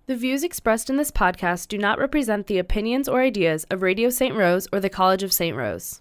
The views expressed in this podcast do not represent the opinions or ideas of Radio St. Rose or the College of St. Rose.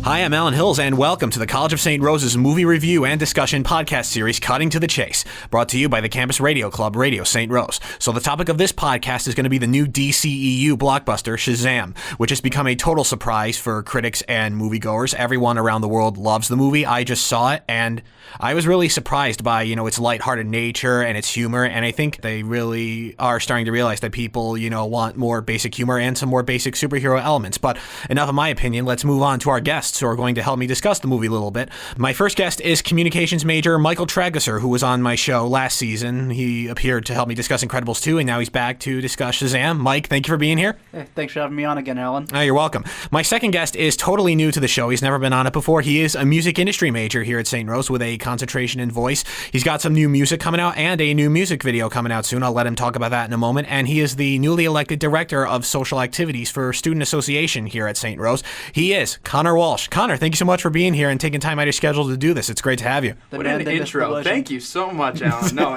Hi, I'm Alan Hills, and welcome to the College of St. Rose's movie review and discussion podcast series, Cutting to the Chase, brought to you by the Campus Radio Club, Radio St. Rose. So the topic of this podcast is going to be the new DCEU blockbuster, Shazam, which has become a total surprise for critics and moviegoers. Everyone around the world loves the movie. I just saw it, and I was really surprised by, its lighthearted nature and its humor, and I think they really are starting to realize that people, want more basic humor and some more basic superhero elements. But enough of my opinion, let's move on to our guests who are going to help me discuss the movie a little bit. My first guest is communications major Michael Trageser, who was on my show last season. He appeared to help me discuss Incredibles 2, and now he's back to discuss Shazam. Mike, thank you for being here. Hey, thanks for having me on again, Alan. You're welcome. My second guest is totally new to the show. He's never been on it before. He is a music industry major here at St. Rose with a concentration in voice. He's got some new music coming out and a new music video coming out soon. I'll let him talk about that in a moment. And he is the newly elected director of social activities for Student Association here at St. Rose. He is Connor Walsh. Connor, thank you so much for being here and taking time out of your schedule to do this. It's great to have you. What an intro. Thank you so much, Alan. No,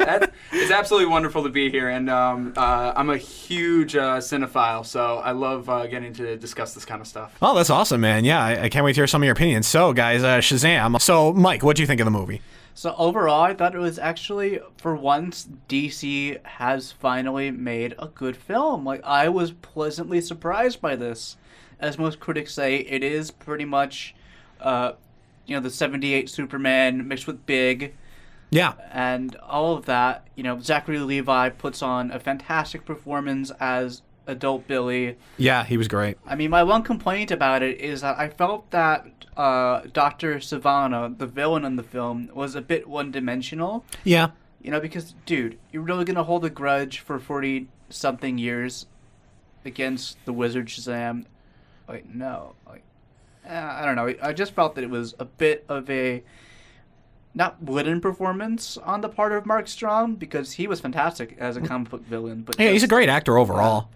it's absolutely wonderful to be here, and I'm a huge cinephile, so I love getting to discuss this kind of stuff. Oh, that's awesome, man. Yeah, I can't wait to hear some of your opinions. So, guys, Shazam. So, Mike, what do you think of the movie? So overall, I thought it was actually, for once, DC has finally made a good film. I was pleasantly surprised by this. As most critics say, it is pretty much the 78 Superman mixed with Big. Yeah. And all of that. Zachary Levi puts on a fantastic performance as adult Billy. Yeah, he was great. I mean, my one complaint about it is that I felt that Dr. Sivana, the villain in the film, was a bit one-dimensional. Yeah. Because, dude, you're really going to hold a grudge for 40-something years against the wizard Shazam? No. I don't know. I just felt that it was a bit of a not wooden performance on the part of Mark Strong, because he was fantastic as a comic book villain. But he's a great actor overall.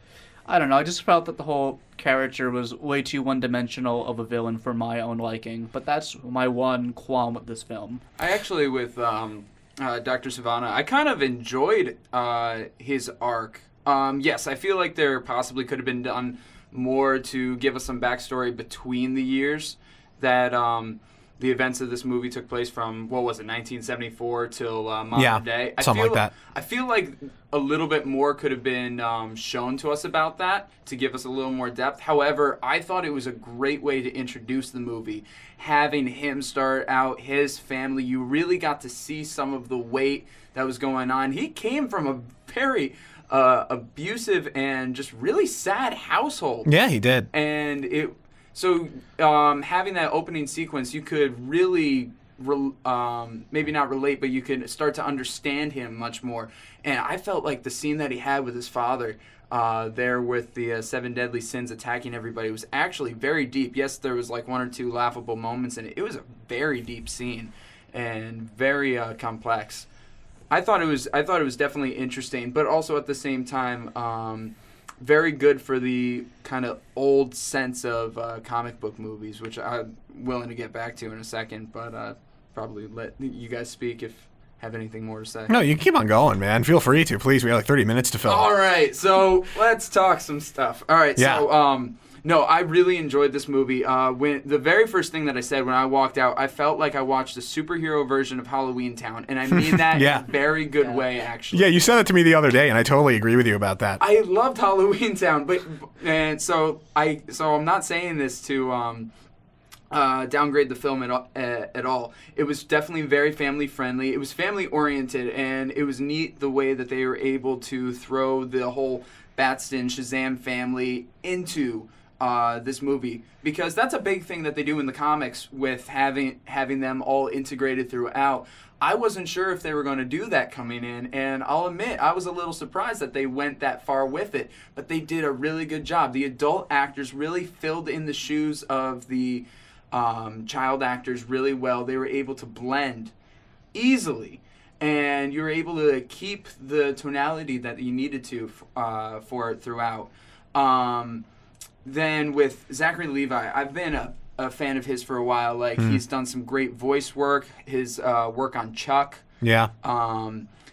I don't know. I just felt that the whole character was way too one-dimensional of a villain for my own liking. But that's my one qualm with this film. I actually, with Dr. Sivana, I kind of enjoyed his arc. Yes, I feel like there possibly could have been done more to give us some backstory between the years that the events of this movie took place from, 1974 till modern day. Something like that. I feel like a little bit more could have been shown to us about that to give us a little more depth. However, I thought it was a great way to introduce the movie. Having him start out, his family, you really got to see some of the weight that was going on. He came from a very abusive and just really sad household. Yeah, he did. And having that opening sequence, you could really maybe not relate, but you could start to understand him much more. And I felt like the scene that he had with his father there with the 7 deadly sins attacking everybody was actually very deep. Yes, there was like one or two laughable moments in it. It was a very deep scene and very complex. I thought it was definitely interesting, but also at the same time, very good for the kind of old sense of comic book movies, which I'm willing to get back to in a second, but probably let you guys speak if have anything more to say. No, you can keep on going, man. Feel free to, please. We have like 30 minutes to fill. All right, so let's talk some stuff. All right, yeah. So no, I really enjoyed this movie. When the very first thing that I said when I walked out, I felt like I watched a superhero version of Halloween Town, and I mean that in a very good way, actually. Yeah, you said it to me the other day, and I totally agree with you about that. I loved Halloween Town, so I'm not saying this to downgrade the film at all. It was definitely very family friendly. It was family oriented, and it was neat the way that they were able to throw the whole Batston Shazam family into this movie, because that's a big thing that they do in the comics with having them all integrated throughout. I wasn't sure if they were going to do that coming in, and I'll admit I was a little surprised that they went that far with it, but they did a really good job. The adult actors really filled in the shoes of the child actors really well. They were able to blend easily, and you were able to keep the tonality that you needed to for it throughout. Then with Zachary Levi, I've been a fan of his for a while. Like, he's done some great voice work, his work on Chuck. Yeah.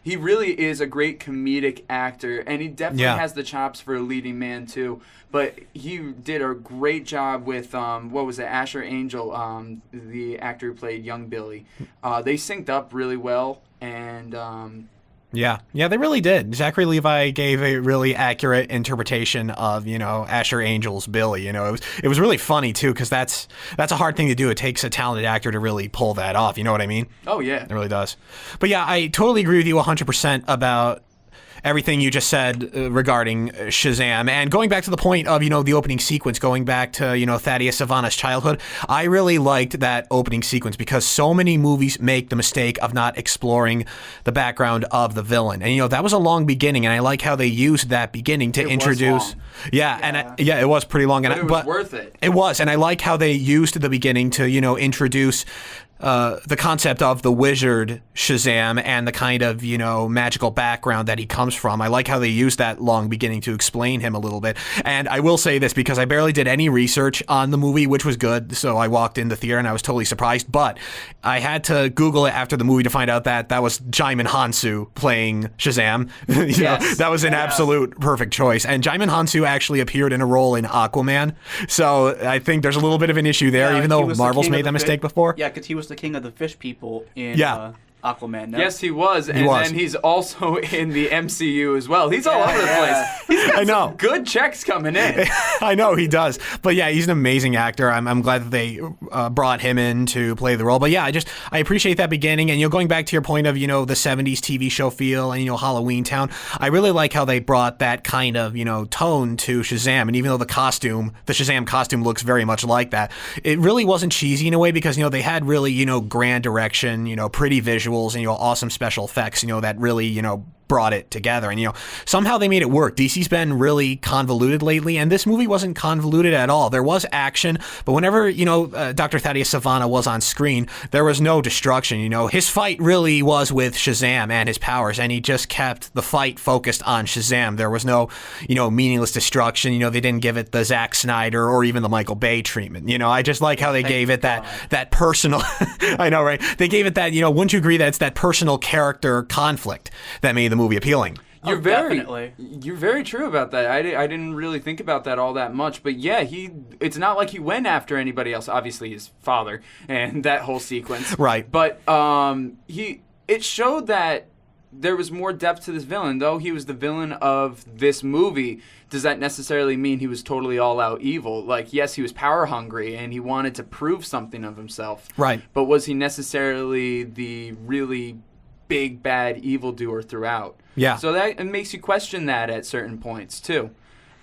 He really is a great comedic actor, and he definitely has the chops for a leading man, too. But he did a great job with, Asher Angel, the actor who played young Billy. They synced up really well, and... Yeah, they really did. Zachary Levi gave a really accurate interpretation of, Asher Angel's Billy. It was really funny too, because that's a hard thing to do. It takes a talented actor to really pull that off. You know what I mean? Oh yeah, it really does. But yeah, I totally agree with you 100% about everything you just said regarding Shazam. And going back to the point of, the opening sequence, going back to, Thaddeus Sivana's childhood, I really liked that opening sequence because so many movies make the mistake of not exploring the background of the villain. And, that was a long beginning, and I like how they used that beginning to introduce... it was pretty long. But it was worth it. It was, and I like how they used the beginning to, introduce... the concept of the wizard Shazam and the kind of, magical background that he comes from. I like how they used that long beginning to explain him a little bit. And I will say this because I barely did any research on the movie, which was good. So I walked in the theater and I was totally surprised. But I had to Google it after the movie to find out that was Djimon Hounsou playing Shazam. That was an absolute perfect choice. And Djimon Hounsou actually appeared in a role in Aquaman. So I think there's a little bit of an issue there, even though Marvel's made that mistake before. Yeah, because he was the king of the fish people in Aquaman. No? Yes, he was. Then he's also in the MCU as well. He's all over the place. He's got some good checks coming in. I know he does. But yeah, he's an amazing actor. I'm glad that they brought him in to play the role. But yeah, I appreciate that beginning. And going back to your point of, the 70s TV show feel and, Halloween Town, I really like how they brought that kind of, tone to Shazam. And even though the Shazam costume looks very much like that, it really wasn't cheesy in a way because, they had really, grand direction, pretty visuals and, awesome special effects, that really, brought it together. And, somehow they made it work. DC's been really convoluted lately, and this movie wasn't convoluted at all. There was action, but whenever, Dr. Thaddeus Sivana was on screen, there was no destruction. His fight really was with Shazam and his powers, and he just kept the fight focused on Shazam. There was no, meaningless destruction. They didn't give it the Zack Snyder or even the Michael Bay treatment. I just like how they gave it that personal, I know, right? They gave it that, wouldn't you agree that it's that personal character conflict that made the movie appealing? You're very true about that. I didn't really think about that all that much, but yeah, it's not like he went after anybody else. Obviously, his father and that whole sequence, right? But it showed that there was more depth to this villain. Though he was the villain of this movie, does that necessarily mean he was totally all out evil? Like, yes, he was power hungry and he wanted to prove something of himself, right? But was he necessarily the really big bad evildoer throughout? Yeah. So that it makes you question that at certain points too.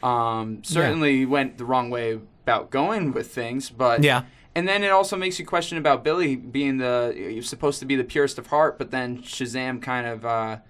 Certainly went the wrong way about going with things, but yeah. And then it also makes you question about Billy being you're supposed to be the purest of heart, but then Shazam kind of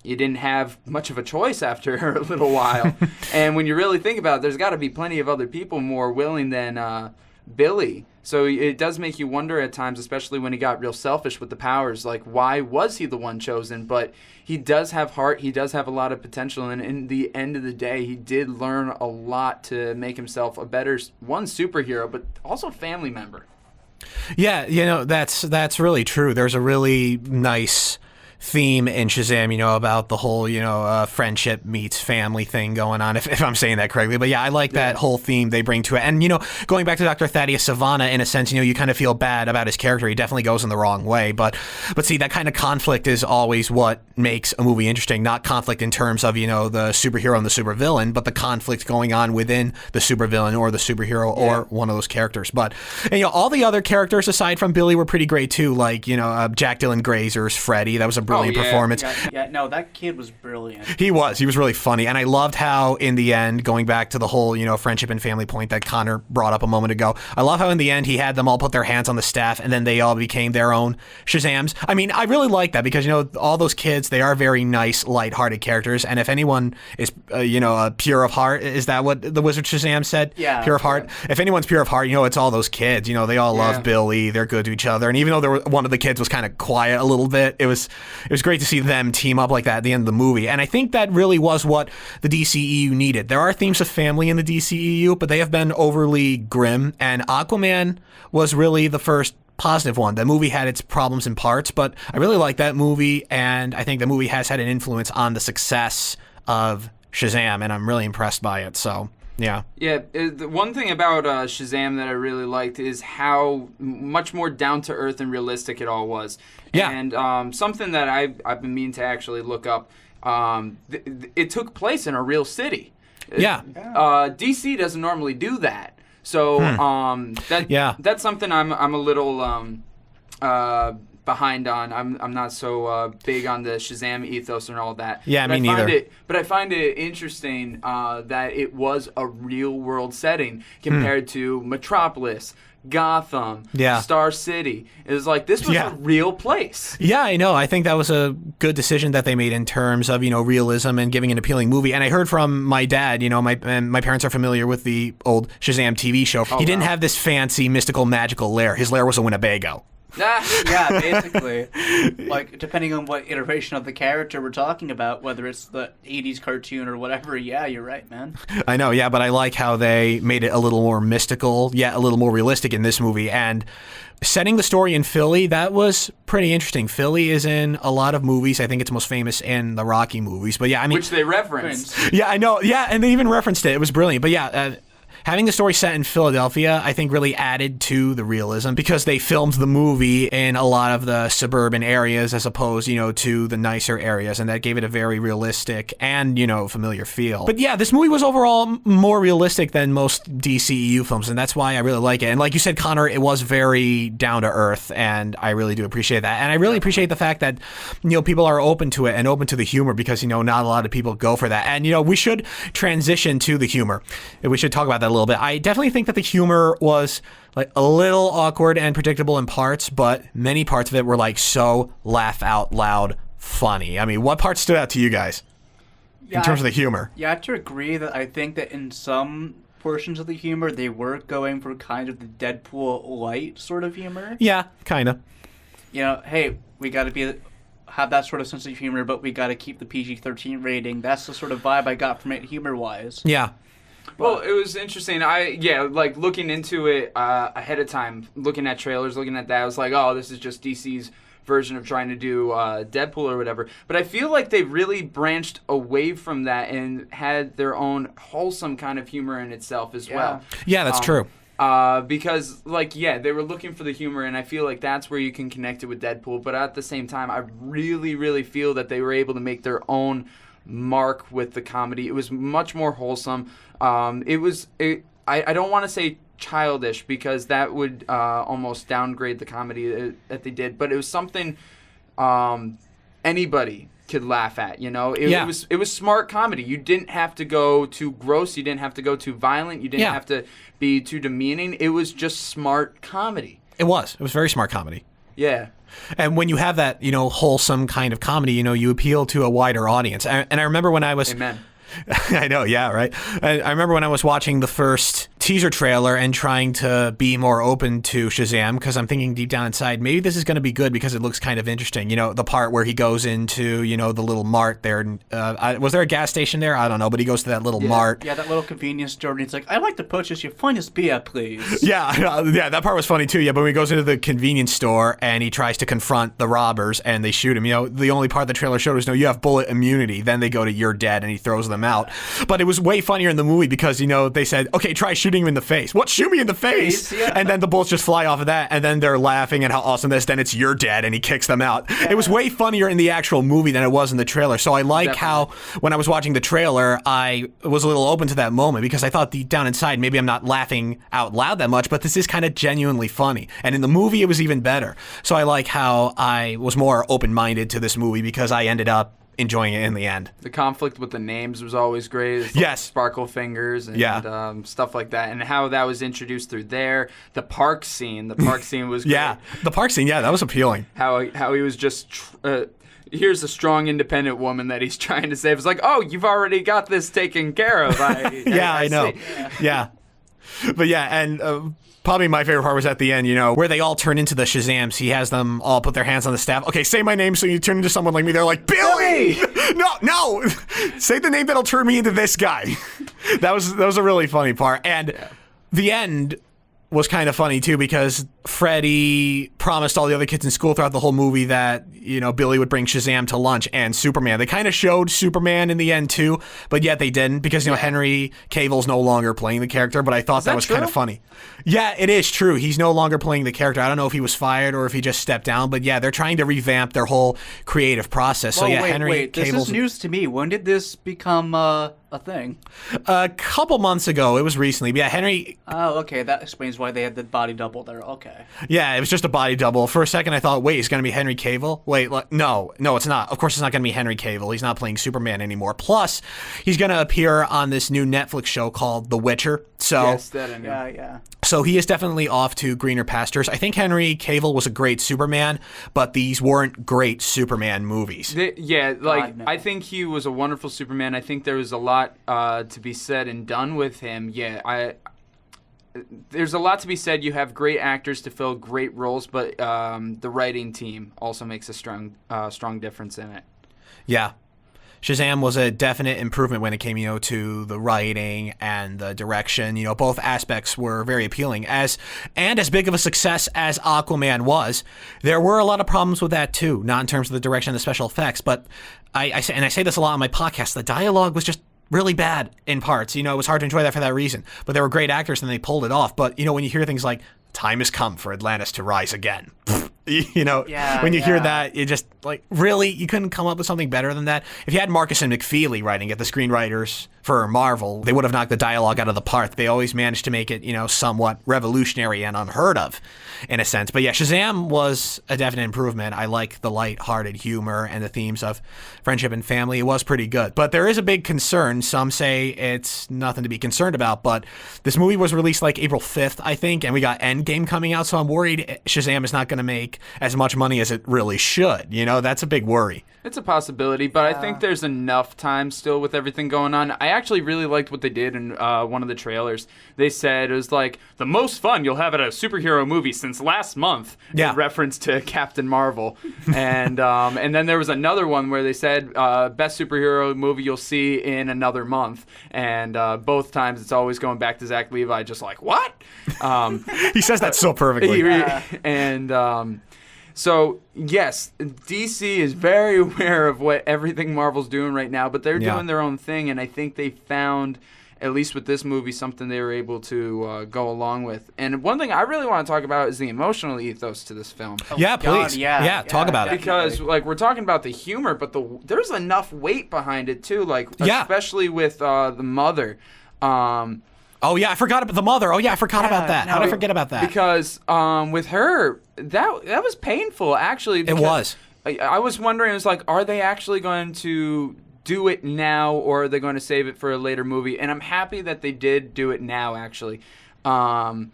you didn't have much of a choice after a little while. And when you really think about it, there's got to be plenty of other people more willing than Billy. So it does make you wonder at times, especially when he got real selfish with the powers, like, why was he the one chosen? But he does have heart. He does have a lot of potential. And in the end of the day, he did learn a lot to make himself a better, superhero, but also family member. Yeah, that's really true. There's a really nice theme in Shazam, about the whole, friendship meets family thing going on, if I'm saying that correctly. But yeah, I like that whole theme they bring to it. And, going back to Dr. Thaddeus Sivana, in a sense, you kind of feel bad about his character. He definitely goes in the wrong way. But see, that kind of conflict is always what makes a movie interesting. Not conflict in terms of, the superhero and the supervillain, but the conflict going on within the supervillain or the superhero or one of those characters. But, and, all the other characters aside from Billy were pretty great too. Like, Jack Dylan Grazer's Freddy. That was a brilliant performance. No, that kid was brilliant. He was really funny, and I loved how in the end, going back to the whole friendship and family point that Connor brought up a moment ago, I love how in the end he had them all put their hands on the staff, and then they all became their own Shazams. I mean, I really like that because all those kids, they are very nice, lighthearted characters, and if anyone is pure of heart, is that what the Wizard Shazam said? Yeah, pure of heart. Yeah. If anyone's pure of heart, it's all those kids. They all love Billy. They're good to each other, and even though one of the kids was kind of quiet a little bit, it was great to see them team up like that at the end of the movie. And I think that really was what the DCEU needed. There are themes of family in the DCEU, but they have been overly grim, and Aquaman was really the first positive one. The movie had its problems in parts, but I really like that movie, and I think the movie has had an influence on the success of Shazam, and I'm really impressed by it. So yeah. The one thing about Shazam that I really liked is how much more down to earth and realistic it all was. Yeah. And something that I've been meaning to actually look up. It took place in a real city. Yeah. DC doesn't normally do that. So that's something I'm a little behind on. I'm not so big on the Shazam ethos and all that. Yeah, me neither. But I find it interesting that it was a real world setting compared to Metropolis, Gotham, Star City. It was like this was a real place. Yeah, I know. I think that was a good decision that they made in terms of realism and giving an appealing movie. And I heard from my dad. My parents are familiar with the old Shazam TV show. He didn't have this fancy mystical magical lair. His lair was a Winnebago. Yeah, basically. Like, depending on what iteration of the character we're talking about, whether it's the 80s cartoon or whatever, yeah, you're right, man. I know, yeah, but I like how they made it a little more mystical, a little more realistic in this movie. And setting the story in Philly, that was pretty interesting. Philly is in a lot of movies. I think it's most famous in the Rocky movies. But yeah, I mean... Which they referenced. Yeah, I know. Yeah, and they even referenced it. It was brilliant. But yeah... having the story set in Philadelphia, I think, really added to the realism because they filmed the movie in a lot of the suburban areas as opposed, to the nicer areas, and that gave it a very realistic and, familiar feel. But yeah, this movie was overall more realistic than most DCEU films, and that's why I really like it. And like you said, Connor, it was very down to earth, and I really do appreciate that. And I really appreciate the fact that, people are open to it and open to the humor because, not a lot of people go for that. And, we should transition to the humor. We should talk about that a little bit. I definitely think that the humor was like a little awkward and predictable in parts, but many parts of it were like so laugh out loud funny. I mean, what parts stood out to you guys in terms of the humor? Yeah, I have to agree that I think that in some portions of the humor, they were going for kind of the Deadpool light sort of humor. Yeah, kind of. Hey, we got to have that sort of sense of humor, but we got to keep the PG-13 rating. That's the sort of vibe I got from it humor-wise. Yeah. Well, it was interesting. Like looking into it ahead of time, looking at trailers, looking at that, I was like, oh, this is just DC's version of trying to do Deadpool or whatever. But I feel like they really branched away from that and had their own wholesome kind of humor in itself as well. Yeah, that's true. Because, they were looking for the humor, and I feel like that's where you can connect it with Deadpool. But at the same time, I really, really feel that they were able to make their own mark with the comedy. It was much more wholesome. I don't want to say childish because that would almost downgrade the comedy that they did, but it was something anybody could laugh at. It was smart comedy. You didn't have to go too gross. You didn't have to go too violent. You didn't have to be too demeaning. It was just smart comedy. It was very smart comedy. Yeah. And when you have that, wholesome kind of comedy, you appeal to a wider audience. And I remember when I was... Amen. I know, yeah, right? I remember when I was watching the first teaser trailer and trying to be more open to Shazam because I'm thinking deep down inside, maybe this is going to be good because it looks kind of interesting. The part where he goes into, the little mart there. Was there a gas station there? I don't know, but he goes to that little mart. Yeah, that little convenience store, and he's like, I'd like to purchase your finest beer, please. Yeah, that part was funny too. Yeah, but when he goes into the convenience store and he tries to confront the robbers and they shoot him, the only part the trailer showed was, you have bullet immunity. Then they go to you're dead and he throws them out. But it was way funnier in the movie because, they said, okay, try shooting shooting him in the face. What? Shoot me in the face? Yeah. And then the bullets just fly off of that, and then they're laughing at how awesome this. Then it's you're dead, and he kicks them out. Yeah. It was way funnier in the actual movie than it was in the trailer. So I like how when I was watching the trailer, I was a little open to that moment because I thought deep down inside maybe I'm not laughing out loud that much, but this is kind of genuinely funny. And in the movie, it was even better. So I like how I was more open-minded to this movie because I ended up enjoying it in the end. The conflict with the names was always great. It's like yes. Sparkle Fingers and stuff like that. And how that was introduced through there. The park scene was great. Yeah, the park scene, that was appealing. How he was just... here's a strong, independent woman that he's trying to save. It's like, oh, you've already got this taken care of. I know. Yeah. But yeah, and probably my favorite part was at the end, where they all turn into the Shazams. He has them all put their hands on the staff. Okay, say my name so you turn into someone like me. They're like, Billy! No! Say the name that'll turn me into this guy. That was a really funny part. And the end was kind of funny too because Freddy promised all the other kids in school throughout the whole movie that Billy would bring Shazam to lunch and Superman. They kind of showed Superman in the end too, but yet they didn't because Henry Cavill's no longer playing the character. But I thought that was kind of funny. Yeah, it is true. He's no longer playing the character. I don't know if he was fired or if he just stepped down, but yeah, they're trying to revamp their whole creative process. So Henry Cavill's... This is news to me. When did this become a thing? A couple months ago. It was recently. But yeah, Henry... Oh, okay. That explains why they had the body double there. Okay. Yeah, it was just a body double. For a second, I thought, wait, it's going to be Henry Cavill? Wait, no, it's not. Of course, it's not going to be Henry Cavill. He's not playing Superman anymore. Plus, he's going to appear on this new Netflix show called The Witcher. So, yes, that I know. Yeah. So he is definitely off to greener pastures. I think Henry Cavill was a great Superman, but these weren't great Superman movies. I think he was a wonderful Superman. I think there was a lot to be said and done with him. There's a lot to be said. You have great actors to fill great roles, but the writing team also makes a strong difference in it. Yeah. Shazam was a definite improvement when it came, to the writing and the direction. Both aspects were very appealing. As big of a success as Aquaman was, there were a lot of problems with that too. Not in terms of the direction and the special effects, but I say this a lot on my podcast. The dialogue was just really bad in parts. It was hard to enjoy that for that reason. But they were great actors and they pulled it off. But when you hear things like "Time has come for Atlantis to rise again," when you hear that, you just really, you couldn't come up with something better than that. If you had Marcus and McFeely writing it, the screenwriters for Marvel, they would have knocked the dialogue out of the park. They always managed to make it, somewhat revolutionary and unheard of in a sense. But yeah, Shazam was a definite improvement. I like the light-hearted humor and the themes of friendship and family. It was pretty good. But there is a big concern. Some say it's nothing to be concerned about, but this movie was released April 5th, I think, and we got Endgame coming out, so I'm worried Shazam is not going to make as much money as it really should. That's a big worry. It's a possibility, but I think there's enough time still with everything going on. I actually really liked what they did in one of the trailers. They said it was the most fun you'll have at a superhero movie since last month. Yeah. In reference to Captain Marvel. And then there was another one where they said best superhero movie you'll see in another month. And both times it's always going back to Zach Levi, just what? He says that so perfectly. And so, yes, DC is very aware of what everything Marvel's doing right now, but they're doing their own thing, and I think they found, at least with this movie, something they were able to go along with. And one thing I really want to talk about is the emotional ethos to this film. Yeah, please. Yeah, talk about it. Because, we're talking about the humor, but there's enough weight behind it, too, especially with the mother. Oh, yeah, I forgot about the mother. Oh, yeah, I forgot about that. How did I forget about that? Because with her, that was painful, actually. It was. I was wondering, it was are they actually going to do it now, or are they going to save it for a later movie? And I'm happy that they did do it now, actually. And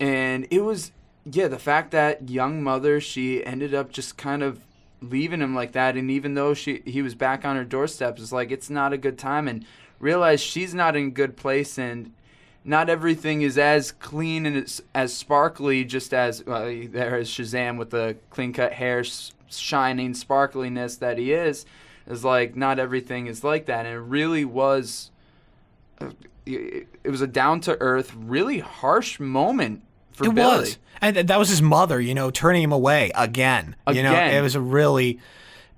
it was, the fact that young mother, she ended up just kind of leaving him like that. And even though he was back on her doorstep, it's not a good time. And realize she's not in a good place, and not everything is as clean and as sparkly, just as there is Shazam with the clean-cut hair, shining sparkliness that he is not everything is like that. And it really was, it was a down-to-earth, really harsh moment for Billy. It was. And that was his mother, turning him away again. It was a really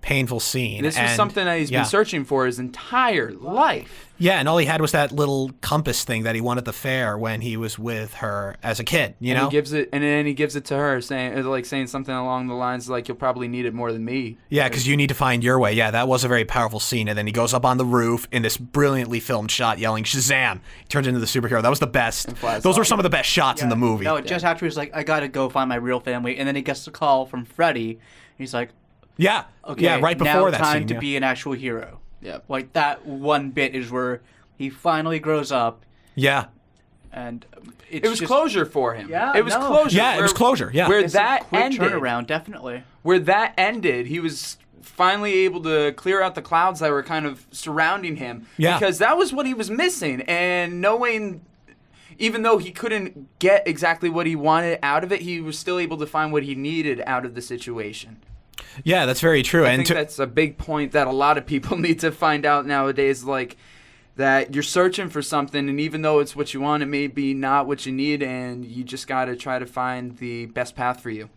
painful scene. And this was something that he's been searching for his entire life. Yeah, and all he had was that little compass thing that he won at the fair when he was with her as a kid. You know, he gives it, and then he gives it to her, saying something along the lines like, "You'll probably need it more than me." Yeah, because you need to find your way. Yeah, that was a very powerful scene. And then he goes up on the roof in this brilliantly filmed shot, yelling "Shazam!" He turns into the superhero. That was the best. Those were some of the best shots in the movie. No, just after he's like, "I gotta go find my real family," and then he gets the call from Freddy. He's like, "Yeah, okay, yeah, right before now that time scene, to be an actual hero." Yeah, like that one bit is where he finally grows up. Yeah. And it was closure for him. Yeah, it was closure. Yeah, it was closure. Yeah, where it's that a quick ended, turnaround, definitely. Where that ended, he was finally able to clear out the clouds that were kind of surrounding him. Yeah, because that was what he was missing, and knowing. Even though he couldn't get exactly what he wanted out of it, he was still able to find what he needed out of the situation. Yeah, that's very true. I think that's a big point that a lot of people need to find out nowadays, like that you're searching for something, and even though it's what you want, it may be not what you need, and you just got to try to find the best path for you.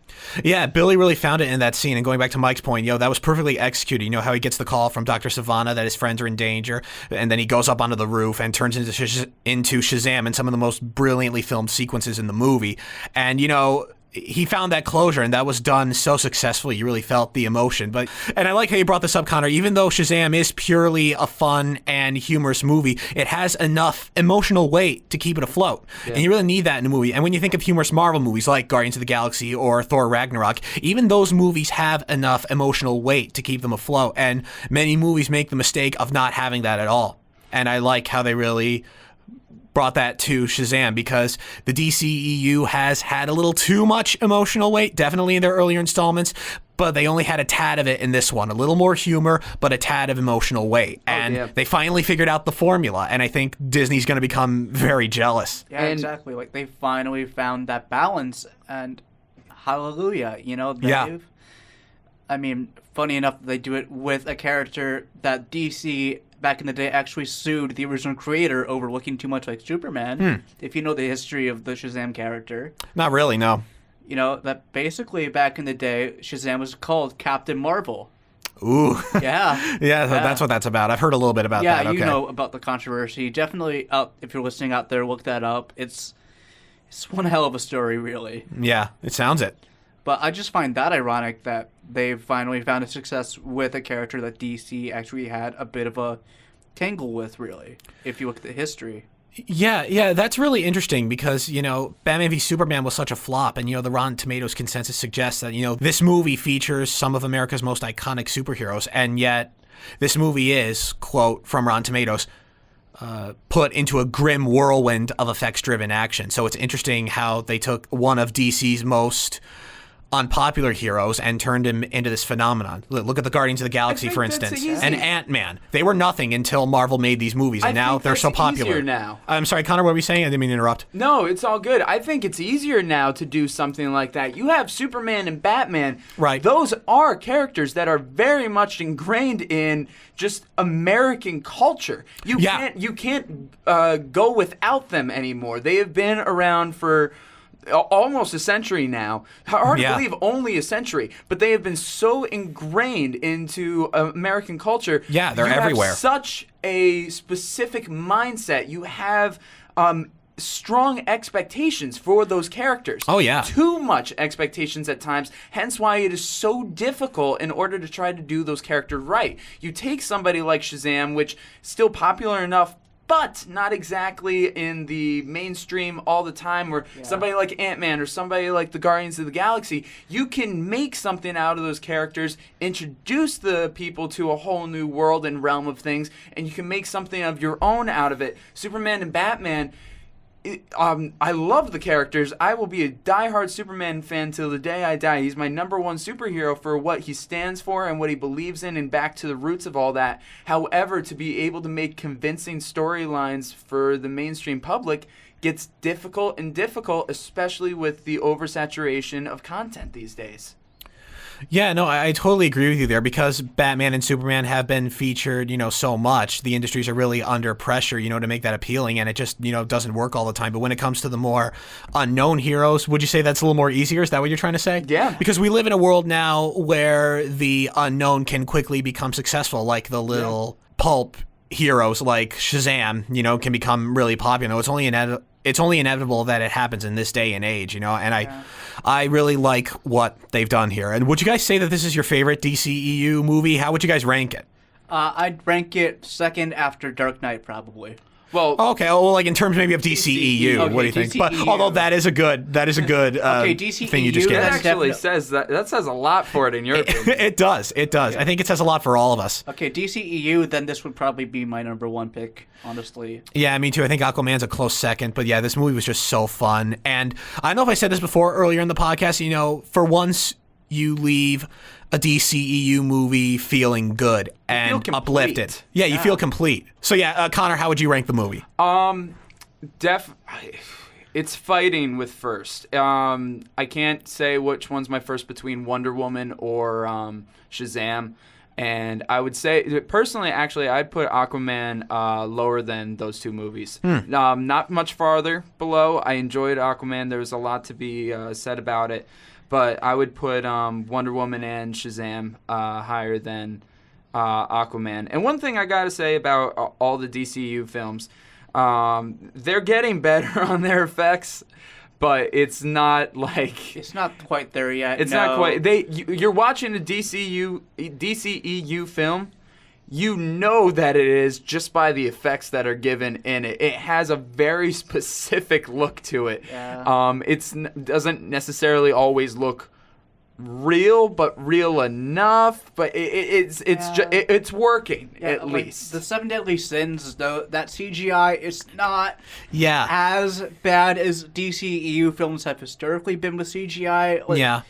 Yeah, Billy really found it in that scene. And going back to Mike's point, that was perfectly executed. You know how he gets the call from Dr. Sivana that his friends are in danger, and then he goes up onto the roof and turns into Shazam in some of the most brilliantly filmed sequences in the movie. And, he found that closure, and that was done so successfully. You really felt the emotion. And I like how you brought this up, Connor. Even though Shazam is purely a fun and humorous movie, it has enough emotional weight to keep it afloat. Yeah. And you really need that in a movie. And when you think of humorous Marvel movies like Guardians of the Galaxy or Thor Ragnarok, even those movies have enough emotional weight to keep them afloat. And many movies make the mistake of not having that at all. And I like how they really brought that to Shazam, because the DCEU has had a little too much emotional weight, definitely in their earlier installments, but they only had a tad of it in this one. A little more humor, but a tad of emotional weight. And they finally figured out the formula, and I think Disney's going to become very jealous. Yeah, exactly. Like, they finally found that balance, and hallelujah, I mean, funny enough, they do it with a character that DC back in the day actually sued the original creator over looking too much like Superman. If you know the history of the Shazam character. Not really, no. That basically back in the day, Shazam was called Captain Marvel. Ooh. Yeah. Yeah, that's what that's about. I've heard a little bit about that. Yeah, you know about the controversy. Definitely, if you're listening out there, look that up. It's one hell of a story, really. Yeah, it sounds it. But I just find that ironic that they've finally found a success with a character that DC actually had a bit of a tangle with, really, if you look at the history. Yeah, that's really interesting because, Batman v Superman was such a flop, and, the Rotten Tomatoes consensus suggests that, this movie features some of America's most iconic superheroes, and yet this movie is, quote, from Rotten Tomatoes, put into a grim whirlwind of effects-driven action. So it's interesting how they took one of DC's most unpopular heroes and turned him into this phenomenon. Look at the Guardians of the Galaxy, for instance, and Ant-Man. They were nothing until Marvel made these movies, and now they're so popular. Now. I'm sorry, Connor, what were you saying? I didn't mean to interrupt. No, it's all good. I think it's easier now to do something like that. You have Superman and Batman. Right. Those are characters that are very much ingrained in just American culture. You can't go without them anymore. They have been around for almost a century now. Hard to believe, only a century. But they have been so ingrained into American culture. Yeah, they're everywhere. You have such a specific mindset. You have strong expectations for those characters. Oh, yeah. Too much expectations at times, hence why it is so difficult in order to try to do those characters right. You take somebody like Shazam, which is still popular enough, but not exactly in the mainstream all the time, or somebody like Ant-Man or somebody like the Guardians of the Galaxy. You can make something out of those characters, introduce the people to a whole new world and realm of things, and you can make something of your own out of it. Superman and Batman, I love the characters. I will be a diehard Superman fan till the day I die. He's my number one superhero for what he stands for and what he believes in, and back to the roots of all that. However, to be able to make convincing storylines for the mainstream public gets difficult, especially with the oversaturation of content these days. Yeah, no, I totally agree with you there because Batman and Superman have been featured, so much. The industries are really under pressure, to make that appealing, and it just, doesn't work all the time. But when it comes to the more unknown heroes, would you say that's a little more easier? Is that what you're trying to say? Yeah. Because we live in a world now where the unknown can quickly become successful, like the little pulp heroes like Shazam, can become really popular. It's only inevitable that it happens in this day and age, and I really like what they've done here. And would you guys say that this is your favorite DCEU movie? How would you guys rank it? I'd rank it second after Dark Knight, probably. Well, okay. Well, like in terms maybe of DCEU, okay, what do you think? But DCEU. although that is a good okay, DCEU, thing you just gave. that that's actually says that says a lot for it in your opinion. It does. I think it says a lot for all of us. Okay, DCEU, then this would probably be my number one pick, honestly. Yeah, me too. I think Aquaman's a close second. But yeah, this movie was just so fun. And I don't know if I said this before earlier in the podcast, for once you leave a DCEU movie feeling good and uplifted. Yeah, you feel complete. So yeah, Connor, how would you rank the movie? It's fighting with first. I can't say which one's my first between Wonder Woman or Shazam. And I would say, personally, actually, I'd put Aquaman lower than those two movies. Not much farther below. I enjoyed Aquaman. There was a lot to be said about it. But I would put Wonder Woman and Shazam higher than Aquaman. And one thing I got to say about all the DCU films, they're getting better on their effects, but it's not like... It's not quite there yet. It's not quite... You're watching a DCEU film, you know that it is just by the effects that are given in it. It has a very specific look to it. Yeah. It doesn't necessarily always look real, but real enough. But it's working at least. The Seven Deadly Sins, though, that CGI is not Yeah. as bad as DCEU films have historically been with CGI. Yeah.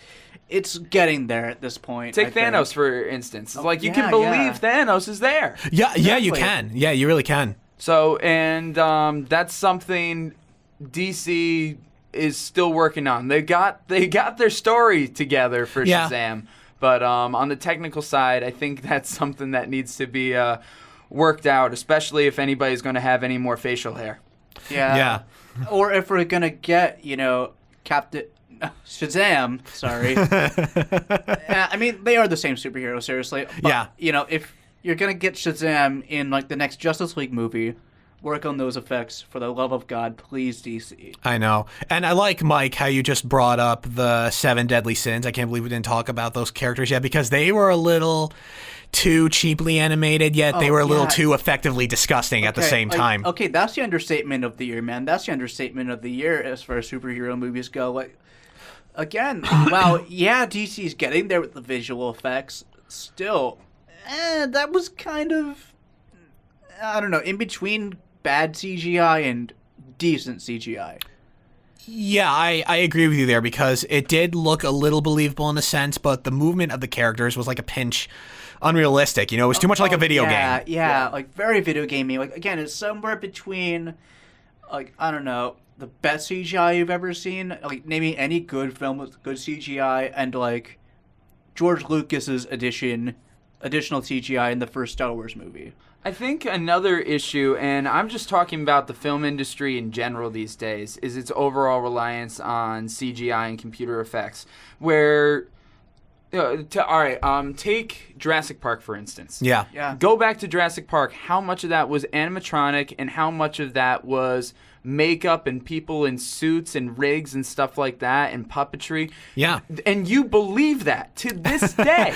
It's getting there at this point. Take Thanos, for instance. It's like you can believe Thanos is there. Yeah, you can. Yeah, you really can. So, and that's something DC is still working on. They got their story together for Shazam. But on the technical side, I think that's something that needs to be worked out, especially if anybody's going to have any more facial hair. Yeah. Or if we're going to get, Captain... Shazam, sorry. I mean, they are the same superhero, seriously. But, if you're going to get Shazam in, the next Justice League movie, work on those effects. For the love of God, please, DC. I know. And I like, Mike, how you just brought up the Seven Deadly Sins. I can't believe we didn't talk about those characters yet because they were a little too cheaply animated, yet they were a little too effectively disgusting at the same time. Okay, that's the understatement of the year, man. That's the understatement of the year as far as superhero movies go. Again, DC's getting there with the visual effects. Still, that was kind of, I don't know, in between bad CGI and decent CGI. Yeah, I agree with you there because it did look a little believable in a sense, but the movement of the characters was like a pinch unrealistic. It was too much like a video game. Yeah, like very video gamey. Again, it's somewhere between, I don't know, the best CGI you've ever seen, maybe any good film with good CGI, and George Lucas's additional CGI in the first Star Wars movie. I think another issue, and I'm just talking about the film industry in general these days, is its overall reliance on CGI and computer effects. Where, take Jurassic Park for instance. Yeah. Go back to Jurassic Park. How much of that was animatronic, and how much of that was makeup and people in suits and rigs and stuff like that and puppetry? Yeah. And you believe that to this day.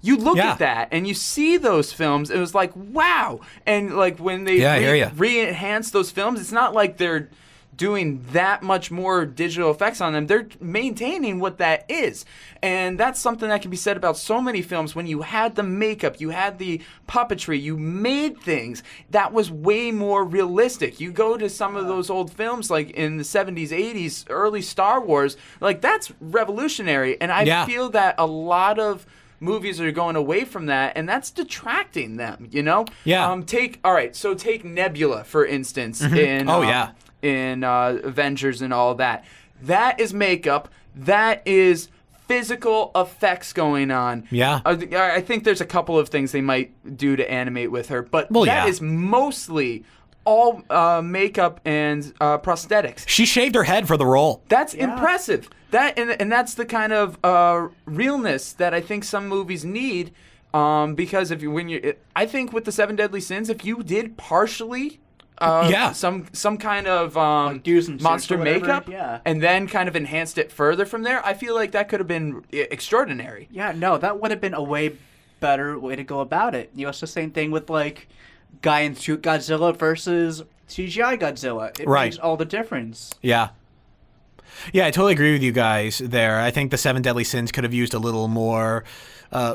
You look at that and you see those films, it was like, wow. And when they re-enhance those films, it's not like they're doing that much more digital effects on them. They're maintaining what that is. And that's something that can be said about so many films. When you had the makeup, you had the puppetry, you made things that was way more realistic. You go to some of those old films like in the 70s, 80s, early Star Wars, that's revolutionary. And I feel that a lot of movies are going away from that, and that's detracting them, Yeah. Take Nebula, for instance, in Avengers and all that. That is makeup. That is physical effects going on. Yeah. I think there's a couple of things they might do to animate with her, but Well, that yeah. is mostly all makeup and prosthetics. She shaved her head for the role. That's impressive. And that's the kind of realness that I think some movies need. Because I think with the 7 Deadly Sins, if you did partially some kind of Like do some suits monster or whatever, makeup, yeah. and then kind of enhanced it further from there, I feel like that could have been extraordinary. Yeah, no, that would have been a way better way to go about it. You know, it's the same thing with like guy in suit Godzilla versus CGI Godzilla. It Right. makes all the difference. Yeah. Yeah, I totally agree with you guys there. I think the 7 Deadly Sins could have used a little more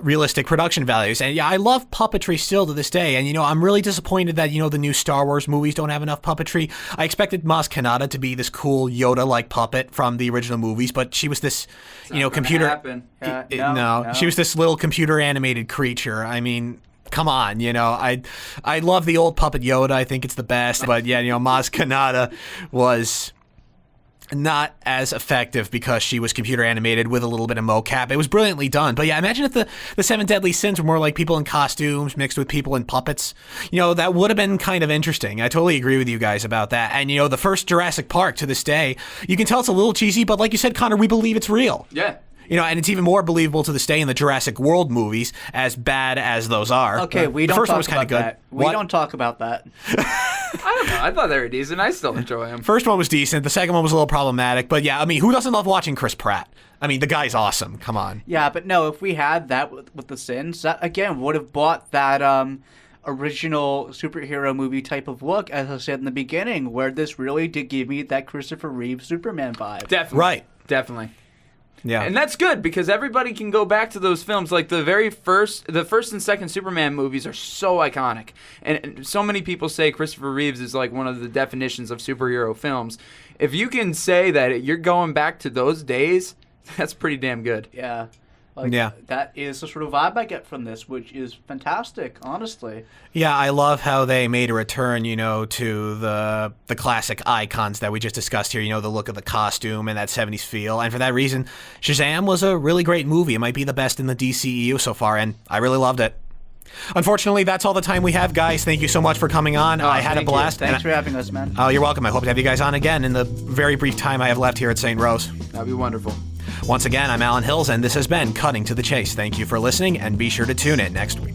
realistic production values. And yeah, I love puppetry still to this day. And, I'm really disappointed that, the new Star Wars movies don't have enough puppetry. I expected Maz Kanata to be this cool Yoda-like puppet from the original movies, but she was this, computer... Happen. No. She was this little computer animated creature. I mean... Come on, I love the old puppet Yoda. I think it's the best. But yeah, Maz Kanata was not as effective because she was computer animated with a little bit of mocap. It was brilliantly done. But yeah, imagine if the 7 Deadly Sins were more like people in costumes mixed with people in puppets. That would have been kind of interesting. I totally agree with you guys about that. And the first Jurassic Park to this day, you can tell it's a little cheesy, but like you said, Connor, we believe it's real. Yeah. And it's even more believable to this day in the Jurassic World movies, as bad as those are. Okay, we The don't first one talk was kinda about good. that. We What? don't talk about that. I don't know. I thought they were decent. I still enjoy them. First one was decent. The second one was a little problematic. But yeah, I mean, who doesn't love watching Chris Pratt? I mean, the guy's awesome. Come on. Yeah, but no, if we had that with the Sins, that again would have brought that original superhero movie type of look, as I said in the beginning, where this really did give me that Christopher Reeve Superman vibe. Definitely. Right. Definitely. Yeah. And that's good because everybody can go back to those films. Like the first and second Superman movies are so iconic. And so many people say Christopher Reeves is like one of the definitions of superhero films. If you can say that you're going back to those days, that's pretty damn good. Yeah. Yeah. That is the sort of vibe I get from this, which is fantastic, honestly. Yeah, I love how they made a return, to the classic icons that we just discussed here, the look of the costume and that 70s feel. And for that reason, Shazam was a really great movie. It might be the best in the DCEU so far, and I really loved it. Unfortunately, that's all the time we have, guys. Thank you so much for coming on. I had a blast. Thanks for having us, man. Oh, you're welcome. I hope to have you guys on again in the very brief time I have left here at St. Rose. That'd be wonderful. Once again, I'm Alan Hills, and this has been Cutting to the Chase. Thank you for listening, and be sure to tune in next week.